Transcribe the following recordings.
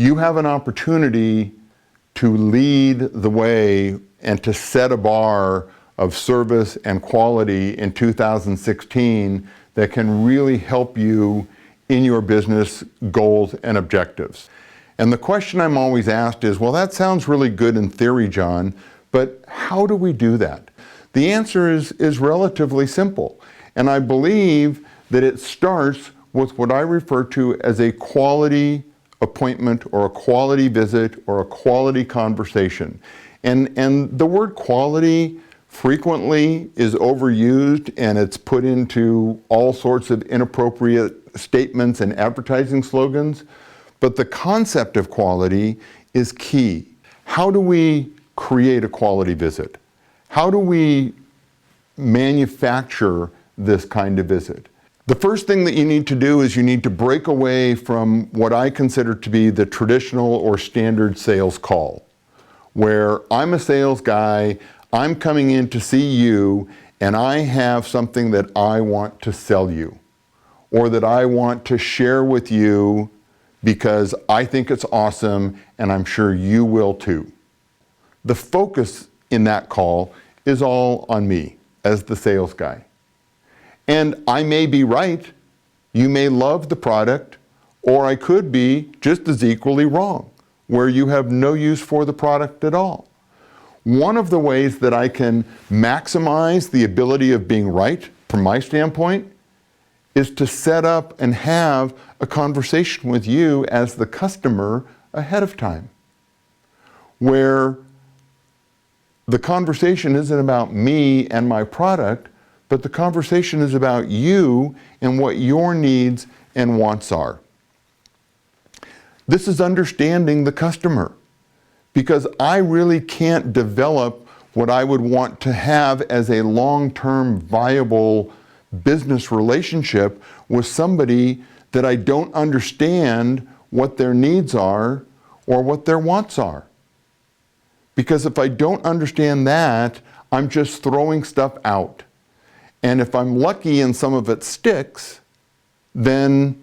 you have an opportunity to lead the way and to set a bar of service and quality in 2016 that can really help you in your business goals and objectives. And the question I'm always asked is, well, that sounds really good in theory, John, but how do we do that? The answer is relatively simple. And I believe that it starts with what I refer to as a quality appointment or a quality visit or a quality conversation. And the word quality frequently is overused, and it's put into all sorts of inappropriate statements and advertising slogans. But the concept of quality is key. How do we create a quality visit? How do we manufacture this kind of visit? The first thing that you need to do is you need to break away from what I consider to be the traditional or standard sales call, where I'm a sales guy, I'm coming in to see you, and I have something that I want to sell you, or that I want to share with you because I think it's awesome and I'm sure you will too. The focus in that call is all on me as the sales guy. And I may be right, you may love the product, or I could be just as equally wrong, where you have no use for the product at all. One of the ways that I can maximize the ability of being right, from my standpoint, is to set up and have a conversation with you as the customer ahead of time, where the conversation isn't about me and my product, but the conversation is about you and what your needs and wants are. This is understanding the customer, because I really can't develop what I would want to have as a long-term viable business relationship with somebody that I don't understand what their needs are or what their wants are. Because if I don't understand that, I'm just throwing stuff out. And if I'm lucky and some of it sticks, then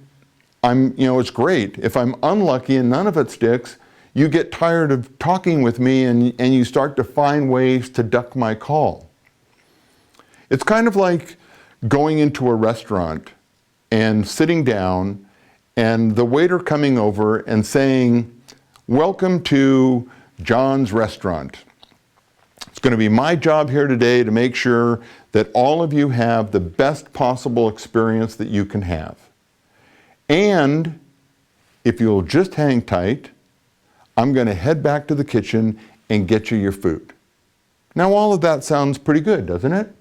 it's great. If I'm unlucky and none of it sticks, you get tired of talking with me and you start to find ways to duck my call. It's kind of like going into a restaurant and sitting down and the waiter coming over and saying, "Welcome to John's restaurant. It's going to be my job here today to make sure that all of you have the best possible experience that you can have. And if you'll just hang tight, I'm going to head back to the kitchen and get you your food." Now, all of that sounds pretty good, doesn't it?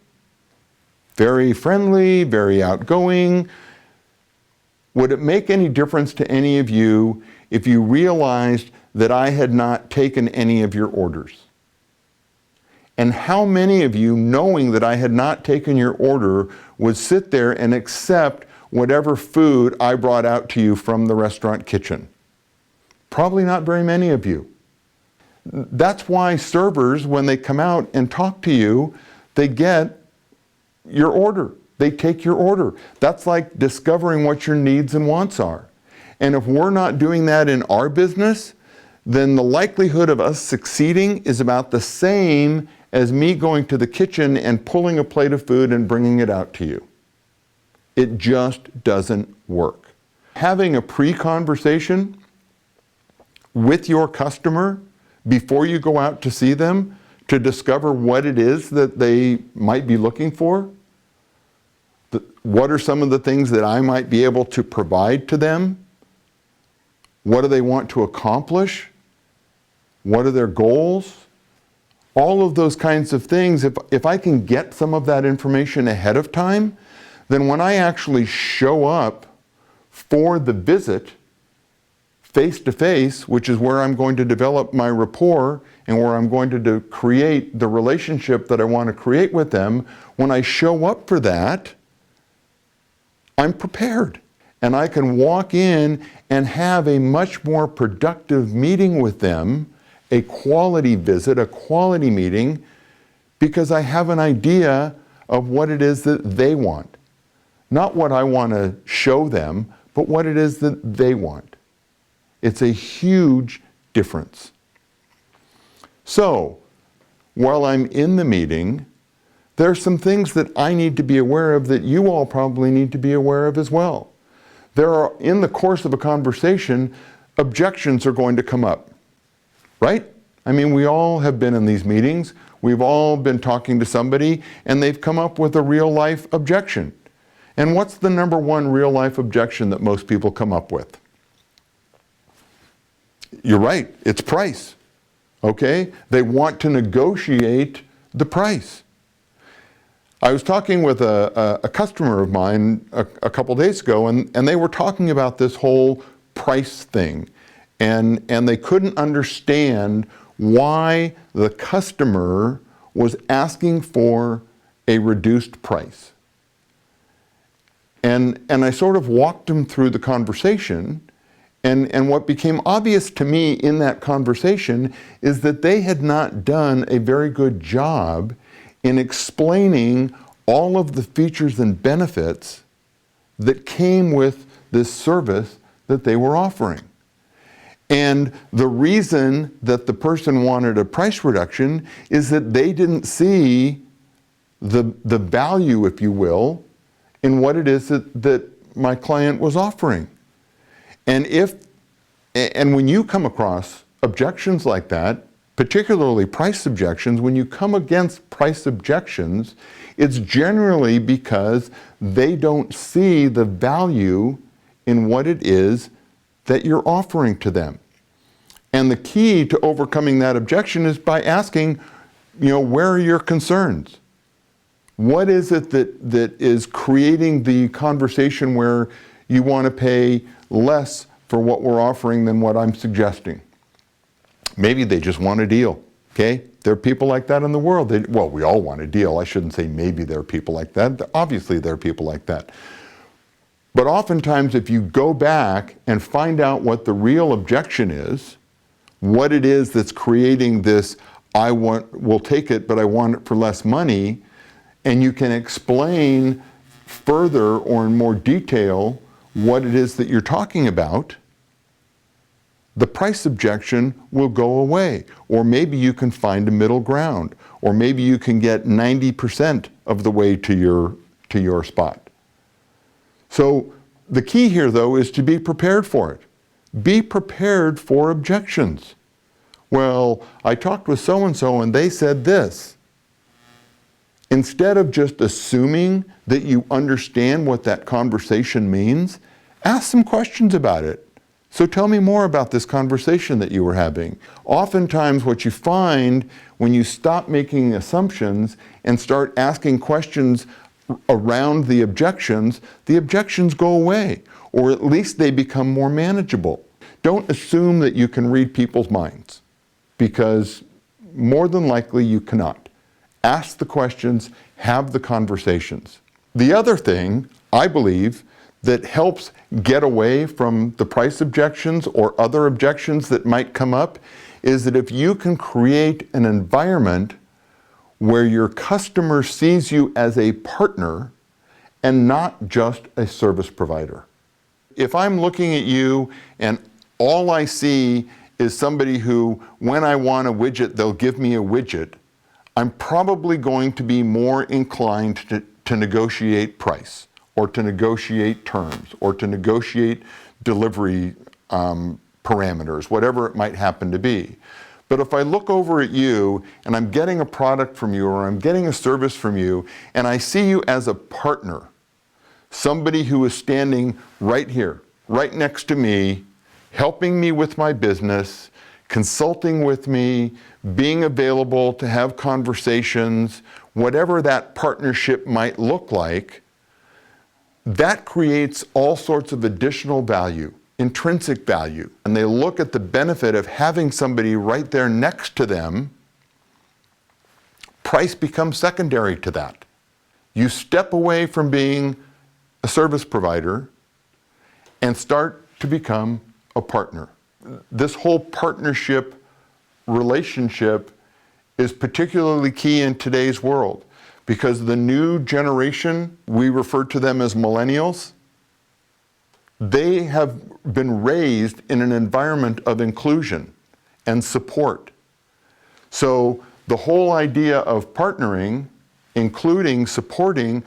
Very friendly, very outgoing. Would it make any difference to any of you if you realized that I had not taken any of your orders? And how many of you, knowing that I had not taken your order, would sit there and accept whatever food I brought out to you from the restaurant kitchen? Probably not very many of you. That's why servers, when they come out and talk to you, they get your order. They take your order. That's like discovering what your needs and wants are. And if we're not doing that in our business, then the likelihood of us succeeding is about the same as me going to the kitchen and pulling a plate of food and bringing it out to you. It just doesn't work. Having a pre-conversation with your customer before you go out to see them to discover what it is that they might be looking for, what are some of the things that I might be able to provide to them, what do they want to accomplish, what are their goals, all of those kinds of things. If I can get some of that information ahead of time, then when I actually show up for the visit face-to-face, which is where I'm going to develop my rapport and where I'm going to create the relationship that I want to create with them, when I show up for that, I'm prepared. And I can walk in and have a much more productive meeting with them, a quality visit, a quality meeting, because I have an idea of what it is that they want. Not what I want to show them, but what it is that they want. It's a huge difference. So, while I'm in the meeting, there are some things that I need to be aware of that you all probably need to be aware of as well. There are, in the course of a conversation, objections are going to come up, right? I mean, we all have been in these meetings. We've all been talking to somebody and they've come up with a real life objection. And what's the number one real life objection that most people come up with? You're right, it's price, okay? They want to negotiate the price. I was talking with a customer of mine a couple days ago, and they were talking about this whole price thing. And they couldn't understand why the customer was asking for a reduced price. And I sort of walked them through the conversation, and what became obvious to me in that conversation is that they had not done a very good job in explaining all of the features and benefits that came with this service that they were offering. And the reason that the person wanted a price reduction is that they didn't see the value, if you will, in what it is that my client was offering. And when you come across objections like that, particularly price objections, when you come against price objections, it's generally because they don't see the value in what it is that you're offering to them. And the key to overcoming that objection is by asking, where are your concerns? What is it that is creating the conversation where you want to pay less for what we're offering than what I'm suggesting? Maybe they just want a deal, okay? There are people like that in the world. We all want a deal. I shouldn't say maybe there are people like that. Obviously there are people like that. But oftentimes if you go back and find out what the real objection is, what it is that's creating this, we'll take it, but I want it for less money, and you can explain further or in more detail what it is that you're talking about, the price objection will go away. Or maybe you can find a middle ground. Or maybe you can get 90% of the way to your spot. So the key here, though, is to be prepared for it. Be prepared for objections. Well, I talked with so-and-so and they said this. Instead of just assuming that you understand what that conversation means, ask some questions about it. So tell me more about this conversation that you were having. Oftentimes what you find when you stop making assumptions and start asking questions around the objections go away, or at least they become more manageable. Don't assume that you can read people's minds, because more than likely you cannot. Ask the questions, have the conversations. The other thing, I believe, that helps get away from the price objections or other objections that might come up is that if you can create an environment where your customer sees you as a partner and not just a service provider. If I'm looking at you and all I see is somebody who, when I want a widget, they'll give me a widget, I'm probably going to be more inclined to negotiate price, or to negotiate terms, or to negotiate delivery parameters, whatever it might happen to be. But if I look over at you and I'm getting a product from you, or I'm getting a service from you, and I see you as a partner, somebody who is standing right here, right next to me, helping me with my business, consulting with me, being available to have conversations, whatever that partnership might look like, that creates all sorts of additional value, intrinsic value. And they look at the benefit of having somebody right there next to them. Price becomes secondary to that. You step away from being a service provider and start to become a partner. This whole partnership relationship is particularly key in today's world, because the new generation, we refer to them as millennials, they have been raised in an environment of inclusion and support. So the whole idea of partnering, including supporting,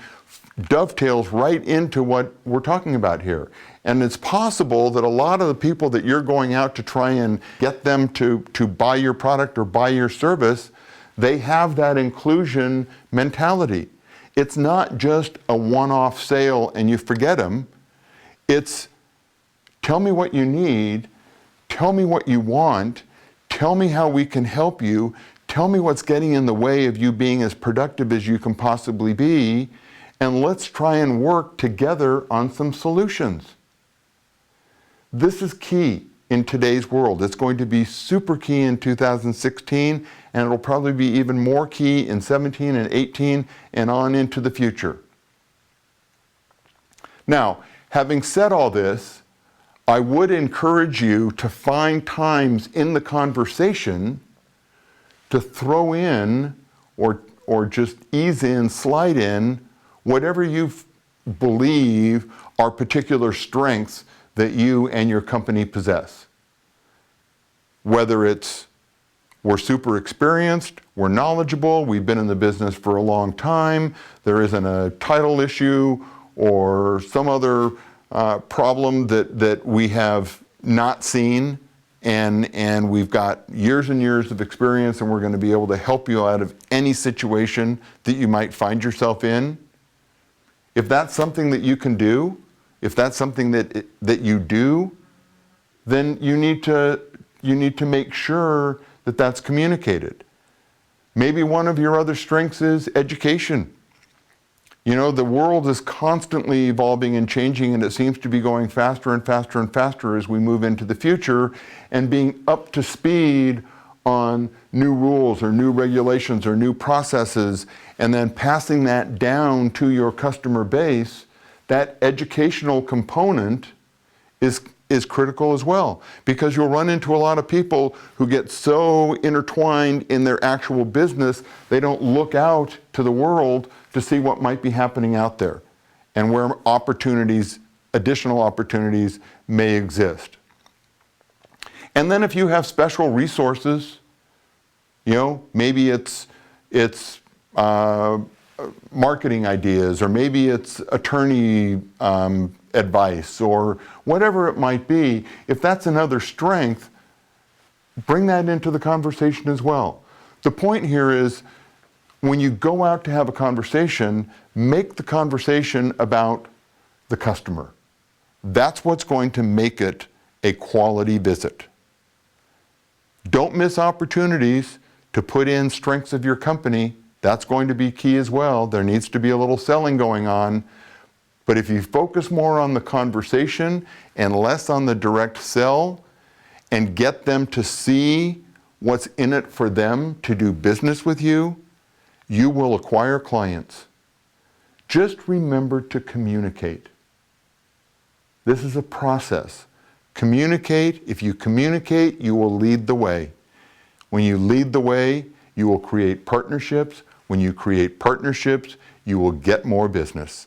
dovetails right into what we're talking about here. And it's possible that a lot of the people that you're going out to try and get them to buy your product or buy your service, they have that inclusion mentality. It's not just a one-off sale and you forget them. It's tell me what you need, tell me what you want, tell me how we can help you, tell me what's getting in the way of you being as productive as you can possibly be, and let's try and work together on some solutions. This is key in today's world. It's going to be super key in 2016, and it'll probably be even more key in 17 and 18 and on into the future. Now, having said all this, I would encourage you to find times in the conversation to throw in or just ease in, slide in, whatever you believe are particular strengths that you and your company possess. Whether it's we're super experienced, we're knowledgeable, we've been in the business for a long time, there isn't a title issue or some other problem that we have not seen, and we've got years and years of experience, and we're going to be able to help you out of any situation that you might find yourself in. If that's something that you can do, if that's something that you do, then you need to make sure that that's communicated. Maybe one of your other strengths is education. You know, the world is constantly evolving and changing, and it seems to be going faster and faster and faster as we move into the future, and being up to speed on new rules or new regulations or new processes, and then passing that down to your customer base, that educational component is critical as well, because you'll run into a lot of people who get so intertwined in their actual business, they don't look out to the world to see what might be happening out there and where opportunities, additional opportunities may exist. And then if you have special resources, you know, maybe it's marketing ideas, or maybe it's attorney advice, or whatever it might be, if that's another strength, bring that into the conversation as well. The point here is, when you go out to have a conversation, make the conversation about the customer. That's what's going to make it a quality visit. Don't miss opportunities to put in strengths of your company. That's going to be key as well. There needs to be a little selling going on. But if you focus more on the conversation and less on the direct sell, and get them to see what's in it for them to do business with you, you will acquire clients. Just remember to communicate. This is a process. Communicate. If you communicate, you will lead the way. When you lead the way, you will create partnerships. When you create partnerships, you will get more business.